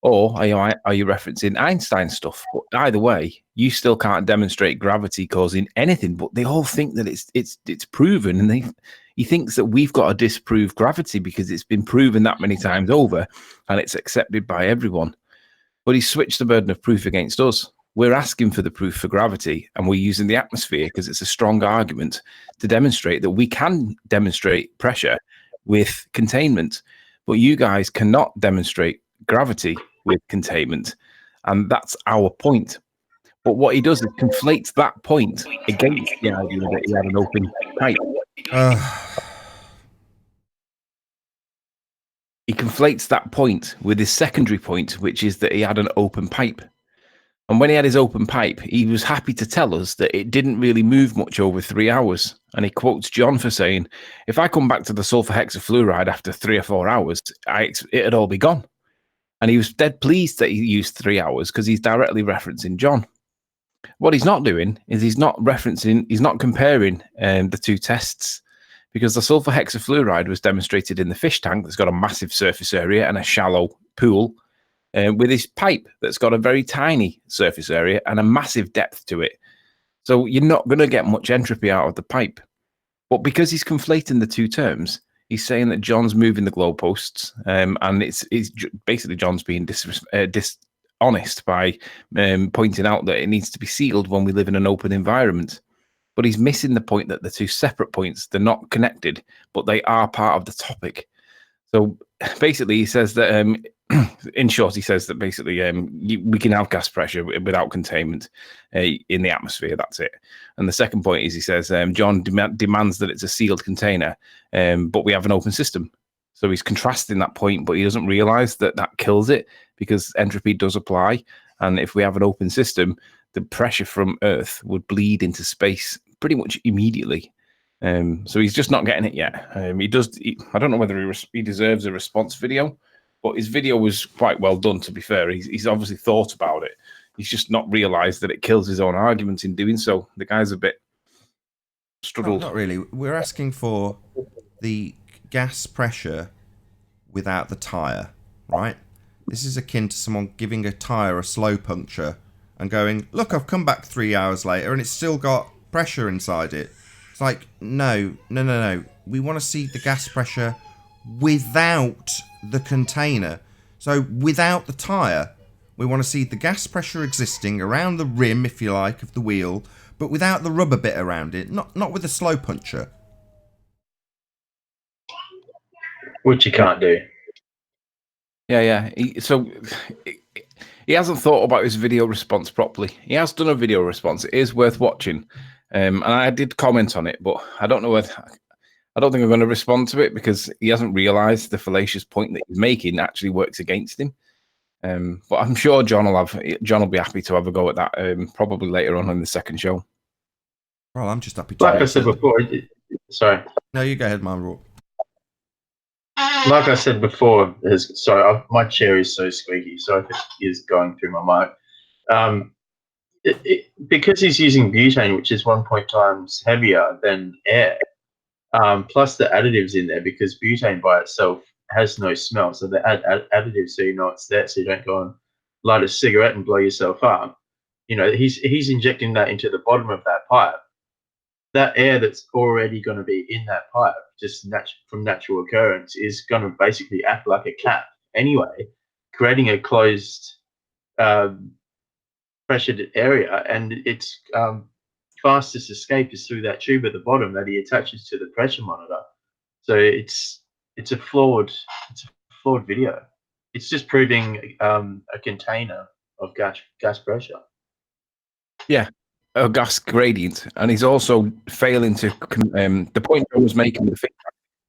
Or are you referencing Einstein stuff? But either way, you still can't demonstrate gravity causing anything. But they all think that it's proven, and he thinks that we've got to disprove gravity because it's been proven that many times over, and it's accepted by everyone. But he switched the burden of proof against us. We're asking for the proof for gravity, and we're using the atmosphere because it's a strong argument to demonstrate that we can demonstrate pressure with containment, but you guys cannot demonstrate gravity with containment, and that's our point. But what he does is conflates that point against the idea that he had an open pipe. He conflates that point with his secondary point, which is that he had an open pipe. And when he had his open pipe, he was happy to tell us that it didn't really move much over 3 hours. And he quotes John for saying, if I come back to the sulfur hexafluoride after 3 or 4 hours, it'd all be gone. And he was dead pleased that he used 3 hours because he's directly referencing John. What he's not doing is he's not comparing the two tests, because the sulfur hexafluoride was demonstrated in the fish tank that's got a massive surface area and a shallow pool, with his pipe that's got a very tiny surface area and a massive depth to it. So you're not going to get much entropy out of the pipe. But because he's conflating the two terms, he's saying that John's moving the goalposts, and it's basically John's being dishonest by pointing out that it needs to be sealed when we live in an open environment. But he's missing the point that the two separate points, they're not connected, but they are part of the topic. So basically he says that in short, he says that basically we can have gas pressure without containment in the atmosphere. That's it. And the second point is he says John demands that it's a sealed container, but we have an open system. So he's contrasting that point, but he doesn't realize that that kills it because entropy does apply. And if we have an open system, the pressure from Earth would bleed into space pretty much immediately. So he's just not getting it yet. I don't know whether he deserves a response video, but his video was quite well done, to be fair. He's obviously thought about it. He's just not realised that it kills his own argument in doing so. The guy's a bit struggled. Not really. We're asking for the gas pressure without the tyre, right? This is akin to someone giving a tyre a slow puncture and going, look, I've come back 3 hours later and it's still got pressure inside it. It's like, no. We want to see the gas pressure without the container. So without the tyre, we want to see the gas pressure existing around the rim, if you like, of the wheel, but without the rubber bit around it, not with a slow puncher. Which you can't do. Yeah. He hasn't thought about his video response properly. He has done a video response. It is worth watching. And I did comment on it, but I don't know I don't think I'm going to respond to it because he hasn't realised the fallacious point that he's making actually works against him. But I'm sure John will be happy to have a go at that probably later on in the second show. Well, I'm just happy to. Like I said before, sorry. No, you go ahead, man. Like I said before, my chair is so squeaky, so if it is going through my mic. Because he's using butane, which is 1 point times heavier than air, plus the additives in there, because butane by itself has no smell, so they add additives so you know it's there, so you don't go and light a cigarette and blow yourself up. You know, he's injecting that into the bottom of that pipe. That air that's already going to be in that pipe, just from natural occurrence, is going to basically act like a cap anyway, creating a closed pressured area, and its fastest escape is through that tube at the bottom that he attaches to the pressure monitor. So it's a flawed video. It's just proving a container of gas pressure. Yeah, a gas gradient, and he's also failing to. The point I was making with the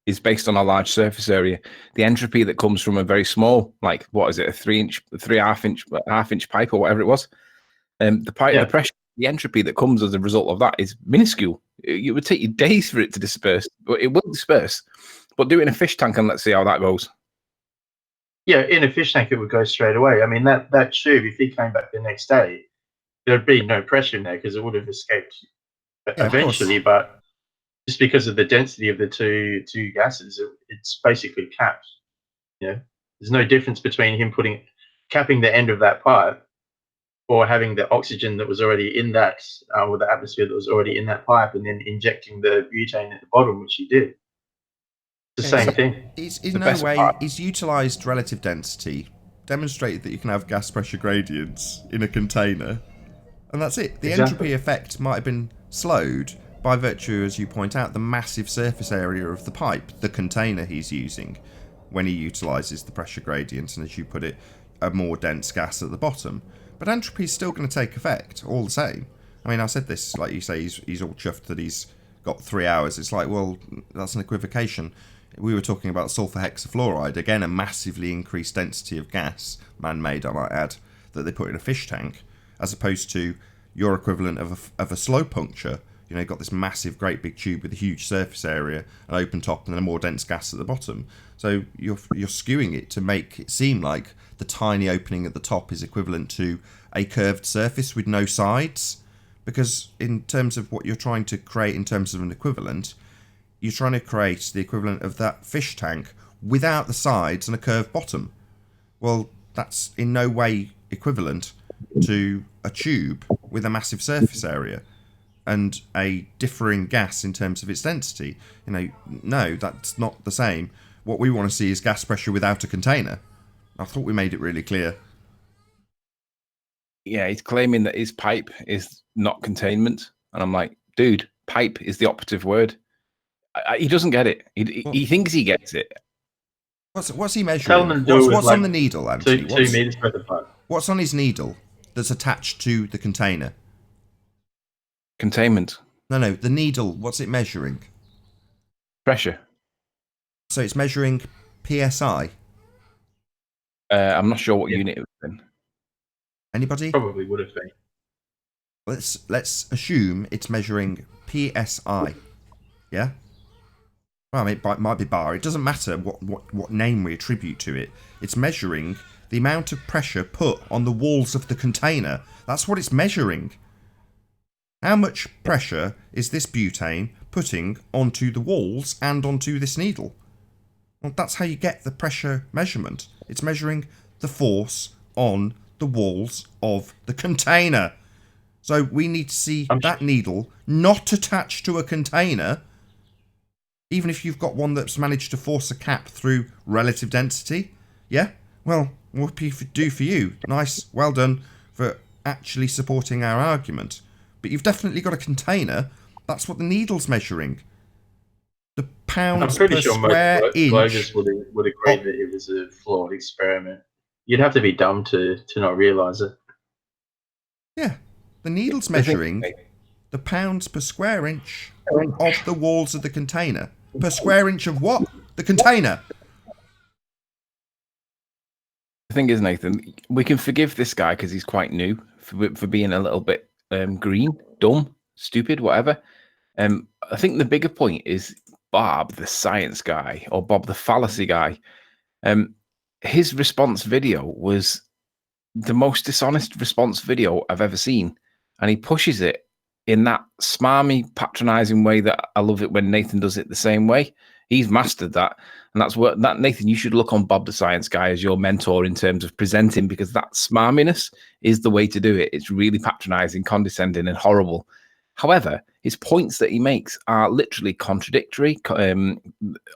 is based on a large surface area. The entropy that comes from a very small, like what is it, a 3.5 inch pipe or whatever it was. The pressure, the entropy that comes as a result of that is minuscule. It would take you days for it to disperse, but it will disperse. But do it in a fish tank and let's see how that goes. Yeah, in a fish tank it would go straight away. I mean, that tube, if he came back the next day, there'd be no pressure in there because it would have escaped eventually. But just because of the density of the two gases, it's basically capped. You know, there's no difference between him capping the end of that pipe or having the oxygen that was already in that, or the atmosphere that was already in that pipe, and then injecting the butane at the bottom, which he did. It's the same thing. It's in no way, he's utilised relative density, demonstrated that you can have gas pressure gradients in a container, and that's it. The entropy effect might have been slowed by virtue, as you point out, the massive surface area of the pipe, the container he's using, when he utilises the pressure gradients, and as you put it, a more dense gas at the bottom. But entropy is still going to take effect, all the same. I mean, I said this, like you say, he's all chuffed that he's got 3 hours. It's like, well, that's an equivocation. We were talking about sulfur hexafluoride, again, a massively increased density of gas, man-made, I might add, that they put in a fish tank, as opposed to your equivalent of a slow puncture. You know, you've got this massive, great big tube with a huge surface area, an open top, and then a more dense gas at the bottom. So you're skewing it to make it seem like the tiny opening at the top is equivalent to a curved surface with no sides. Because in terms of what you're trying to create in terms of an equivalent, you're trying to create the equivalent of that fish tank without the sides and a curved bottom. Well, that's in no way equivalent to a tube with a massive surface area and a differing gas in terms of its density. You know, no, that's not the same. What we want to see is gas pressure without a container. I thought we made it really clear. Yeah, he's claiming that his pipe is not containment. And I'm like, dude, pipe is the operative word. He doesn't get it. He thinks he gets it. What's he measuring? Tell them to do it with, What's like, on the needle, Anthony? 2 meters worth apart. What's on his needle that's attached to the container? Containment. No, the needle. What's it measuring? Pressure. So it's measuring PSI. I'm not sure what unit it was in. Anybody? Probably would have been. Let's assume it's measuring PSI. Yeah. Well, it might be bar. It doesn't matter what name we attribute to it. It's measuring the amount of pressure put on the walls of the container. That's what it's measuring. How much pressure is this butane putting onto the walls and onto this needle? Well, that's how you get the pressure measurement. It's measuring the force on the walls of the container. So we need to see that needle not attached to a container, even if you've got one that's managed to force a cap through relative density. Yeah? Well, what do for you? Nice, well done for actually supporting our argument. But you've definitely got a container. That's what the needle's measuring. The pounds per square inch. Bloggers would agree that it was a flawed experiment. You'd have to be dumb to not realise it. Yeah. The needle's measuring the pounds per square inch of the walls of the container. Per square inch of what? The container. The thing is, Nathan, we can forgive this guy because he's quite new for being a little bit green, dumb, stupid, whatever. I think the bigger point is Bob, the science guy, or Bob, the fallacy guy. His response video was the most dishonest response video I've ever seen. And he pushes it in that smarmy, patronizing way that I love it when Nathan does it the same way. He's mastered that. And that's what that Nathan, you should look on Bob the Science Guy as your mentor in terms of presenting, because that smarminess is the way to do it. It's really patronizing, condescending, and horrible. However, his points that he makes are literally contradictory,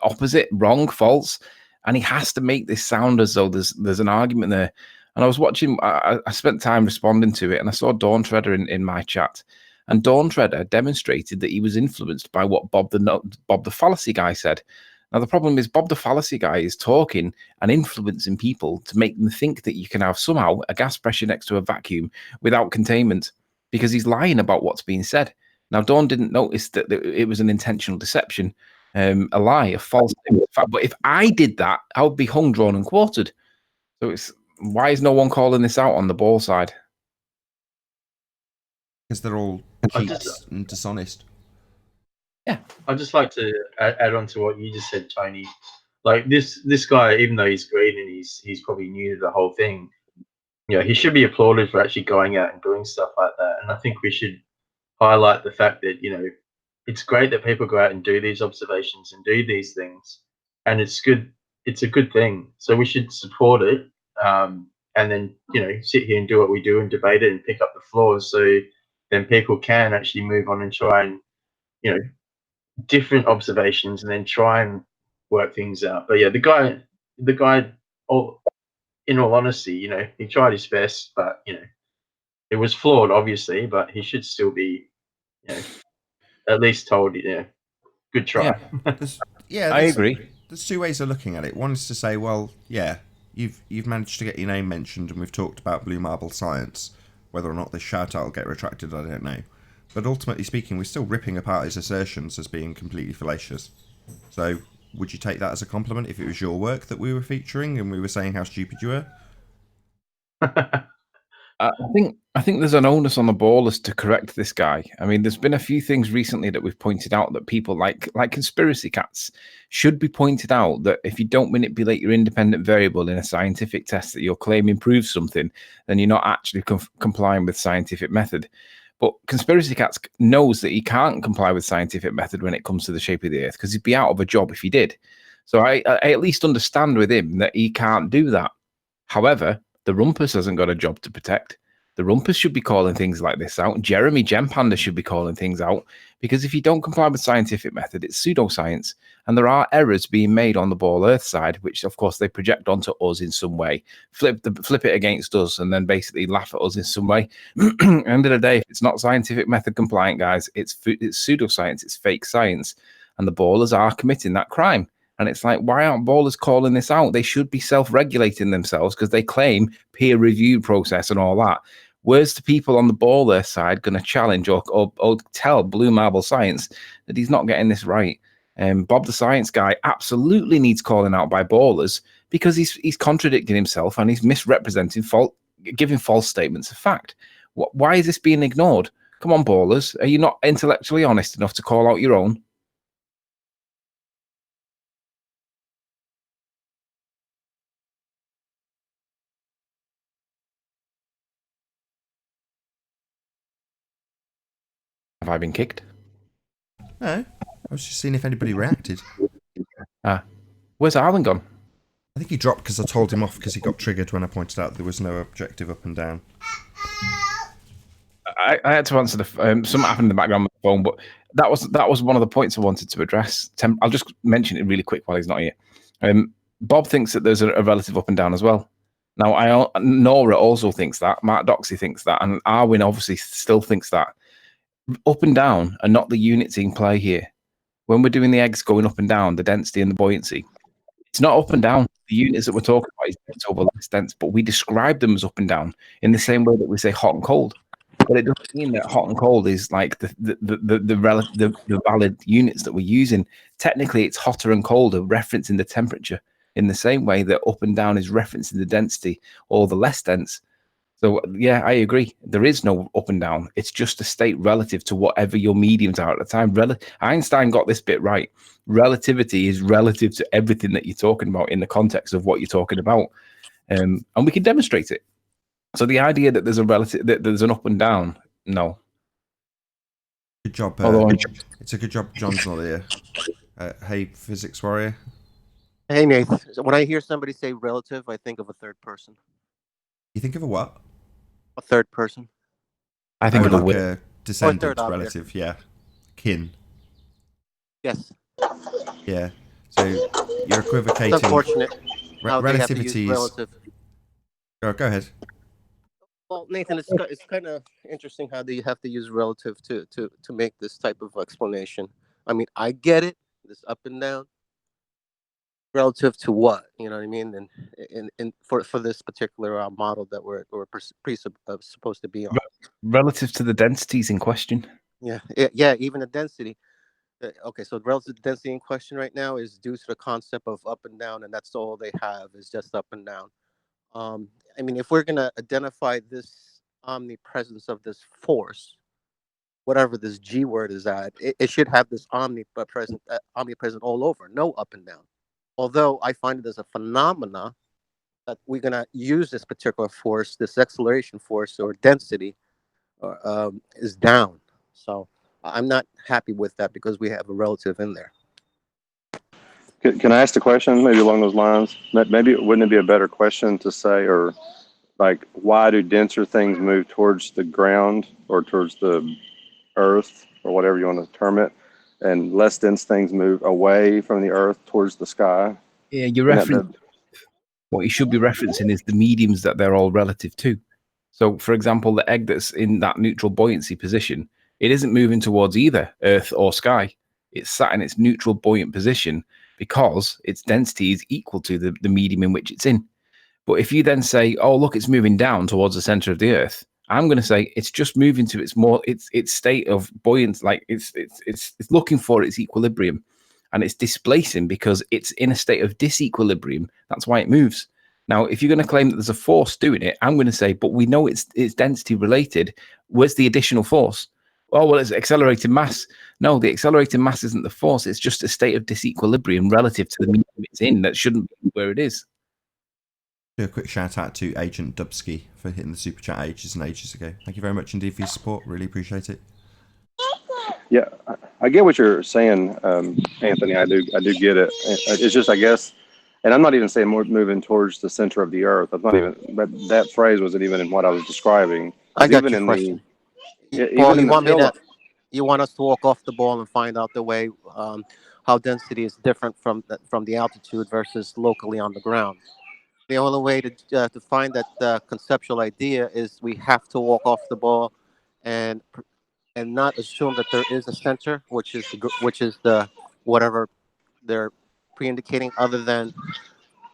opposite, wrong, false. And he has to make this sound as though there's an argument there. And I was watching, I spent time responding to it, and I saw Dawn Treader in my chat. And Dawn Treader demonstrated that he was influenced by what Bob the fallacy guy said. Now, the problem is Bob the fallacy guy is talking and influencing people to make them think that you can have somehow a gas pressure next to a vacuum without containment, because he's lying about what's being said. Now, Dawn didn't notice that it was an intentional deception, a lie, a false fact. But if I did that, I would be hung, drawn, and quartered. So why is no one calling this out on the ball side? Because they're all cheats and dishonest. Yeah, I'd just like to add on to what you just said, Tony. Like this guy, even though he's green and he's probably new to the whole thing, he should be applauded for actually going out and doing stuff like that. And I think we should highlight the fact that it's great that people go out and do these observations and do these things, and it's good. It's a good thing. So we should support it. And then sit here and do what we do and debate it and pick up the flaws, so then people can actually move on and try and different observations and then try and work things out. But yeah, the guy in all honesty, he tried his best, but it was flawed, obviously, but he should still be at least told good try. I agree. There's two ways of looking at it. One is to say, well, yeah, you've managed to get your name mentioned, and we've talked about Blue Marble Science. Whether or not this shout out will get retracted, I don't know. But ultimately speaking, we're still ripping apart his assertions as being completely fallacious. So would you take that as a compliment if it was your work that we were featuring and we were saying how stupid you were? I think there's an onus on the ballers to correct this guy. I mean, there's been a few things recently that we've pointed out that people like conspiracy cats should be pointed out, that if you don't manipulate your independent variable in a scientific test that you're claiming proves something, then you're not actually complying with scientific method. But conspiracy cats knows that he can't comply with scientific method when it comes to the shape of the earth, because he'd be out of a job if he did. So I at least understand with him that he can't do that. However, the Rumpus hasn't got a job to protect. The Rumpus should be calling things like this out. Jeremy Gempanda should be calling things out, because if you don't comply with scientific method, it's pseudoscience, and there are errors being made on the ball Earth side, which of course they project onto us in some way, flip it against us, and then basically laugh at us in some way. End of the day, if it's not scientific method compliant, guys, it's pseudoscience, it's fake science, and the ballers are committing that crime. And it's like, why aren't ballers calling this out? They should be self-regulating themselves because they claim peer review process and all that. Where's the people on the baller side going to challenge or tell Blue Marble Science that he's not getting this right? Bob the Science Guy absolutely needs calling out by ballers because he's contradicting himself and he's misrepresenting, giving false statements of fact. Why is this being ignored? Come on, ballers. Are you not intellectually honest enough to call out your own? Have I been kicked? No, I was just seeing if anybody reacted. Where's Alan gone? I think he dropped because I told him off because he got triggered when I pointed out there was no objective up and down. I had to answer the something happened in the background of the phone, but that was one of the points I wanted to address. I'll just mention it really quick while he's not here. Bob thinks that there's a relative up and down as well. Now, Nora also thinks that. Mark Doxey thinks that, and Arwin obviously still thinks that. Up and down are not the units in play here. When we're doing the eggs going up and down, the density and the buoyancy, it's not up and down. The units that we're talking about is dense over less dense, but we describe them as up and down in the same way that we say hot and cold. But it doesn't mean that hot and cold is like the valid units that we're using. Technically, it's hotter and colder, referencing the temperature in the same way that up and down is referencing the density or the less dense. So, yeah, I agree. There is no up and down. It's just a state relative to whatever your mediums are at the time. Einstein got this bit right. Relativity is relative to everything that you're talking about in the context of what you're talking about. And we can demonstrate it. So the idea that there's that there's an up and down, no. Good job. It's a good job John's not here. Hey, Physics Warrior. Hey, Nathan. When I hear somebody say relative, I think of a third person. You think of a what? A third person. I think of like a descendant relative, object. Yeah. Kin. Yes. Yeah. So you're equivocating. It's unfortunate. Relativity is. Relative. Go ahead. Well, Nathan, it's kind of interesting how you have to use relative to make this type of explanation. I mean, I get it. This up and down. Relative to what? You know what I mean? And for this particular model that we're supposed to be on. Relative to the densities in question. Yeah. Even the density. Okay, so the relative density in question right now is due to the concept of up and down, and that's all they have is just up and down. I mean, if we're going to identify this omnipresence of this force, whatever this G word is at, it should have this omnipresent all over, no up and down. Although I find it as a phenomena that we're going to use this particular force, this acceleration force or density is down. So I'm not happy with that because we have a relative in there. Can I ask the question maybe along those lines? Maybe wouldn't it be a better question to say, or like, why do denser things move towards the ground or towards the earth or whatever you want to term it, and less dense things move away from the earth towards the sky? Yeah, you're referencing what you should be referencing is the mediums that they're all relative to. So, for example, the egg that's in that neutral buoyancy position, it isn't moving towards either earth or sky. It's sat in its neutral buoyant position because its density is equal to the medium in which it's in. But if you then say, oh, look, it's moving down towards the center of the earth, I'm going to say it's just moving to its state of buoyance, like it's looking for its equilibrium, and it's displacing because it's in a state of disequilibrium. That's why it moves. Now, if you're going to claim that there's a force doing it, I'm going to say, but we know it's density related. Where's the additional force? Oh, well, it's accelerated mass. No, the accelerated mass isn't the force. It's just a state of disequilibrium relative to the medium it's in that shouldn't be where it is. Do a quick shout out to Agent Dubsky for hitting the super chat ages and ages ago. Thank you very much indeed for your support. Really appreciate it. Yeah, I get what you're saying, Anthony. I do get it. It's just, I guess, and I'm not even saying more moving towards the center of the earth. I'm not even. But that phrase wasn't even in what I was describing. I got your question. Paul, you want us to walk off the ball and find out the way how density is different from the altitude versus locally on the ground. The only way to find that conceptual idea is we have to walk off the ball and not assume that there is a center, which is the whatever they're pre-indicating other than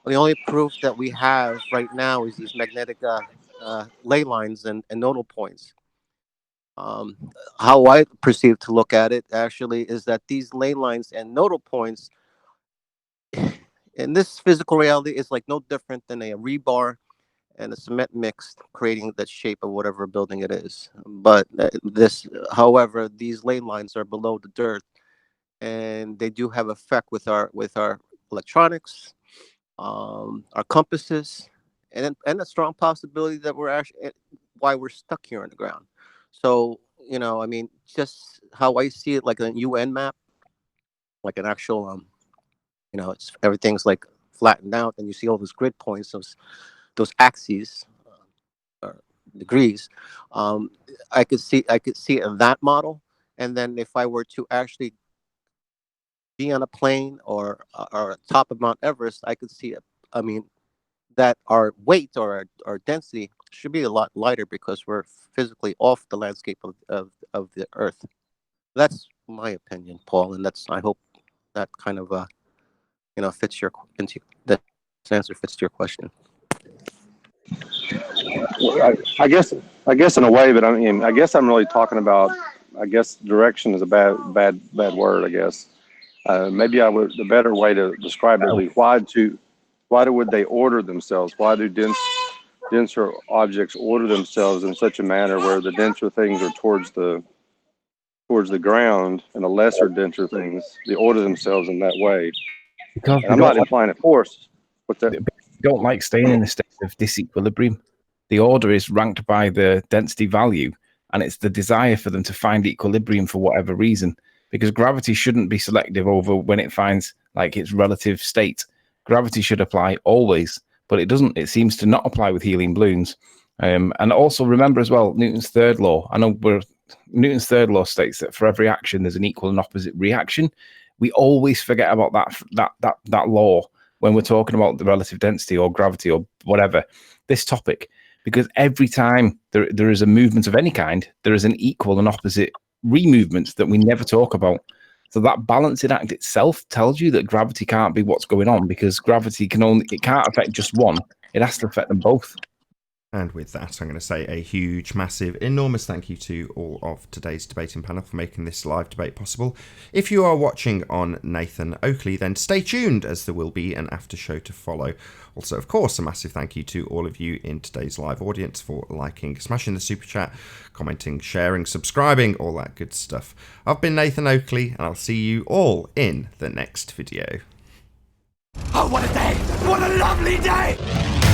the only proof that we have right now is these magnetic ley lines and nodal points. How I perceive to look at it actually is that these ley lines and nodal points in this physical reality is like no different than a rebar and a cement mix, creating the shape of whatever building it is. But however, these ley lines are below the dirt, and they do have effect with our electronics, our compasses, and a strong possibility that we're actually why we're stuck here on the ground. So I mean, just how I see it, like a UN map, like an actual it's everything's like flattened out, and you see all those grid points, those axes, or degrees. I could see it in that model, and then if I were to actually be on a plane or top of Mount Everest, I could see it. I mean, that our weight or our density should be a lot lighter because we're physically off the landscape of the Earth. That's my opinion, Paul, and I hope that kind of fits that answer fits your question. I guess in a way, but I mean, I guess I'm really talking about. I guess direction is a bad word. I guess maybe the better way to describe it would be why would they order themselves? Why do denser objects order themselves in such a manner where the denser things are towards the ground and the lesser denser things they order themselves in that way? Because and I'm not implying a force. What's that? They don't like staying in a state of disequilibrium. The order is ranked by the density value, and it's the desire for them to find equilibrium for whatever reason, because gravity shouldn't be selective over when it finds like its relative state. Gravity should apply always, but it doesn't. It seems to not apply with helium balloons. And also remember as well, Newton's third law. Newton's third law states that for every action, there's an equal and opposite reaction. We always forget about that law when we're talking about the relative density or gravity or whatever, this topic, because every time there is a movement of any kind, there is an equal and opposite re-movement that we never talk about. So that balancing act itself tells you that gravity can't be what's going on, because gravity can't affect just one. It has to affect them both. And with that, I'm going to say a huge, massive, enormous thank you to all of today's debating panel for making this live debate possible. If you are watching on Nathan Oakley, then stay tuned, as there will be an after show to follow. Also, of course, a massive thank you to all of you in today's live audience for liking, smashing the super chat, commenting, sharing, subscribing, all that good stuff. I've been Nathan Oakley, and I'll see you all in the next video. Oh, what a day! What a lovely day!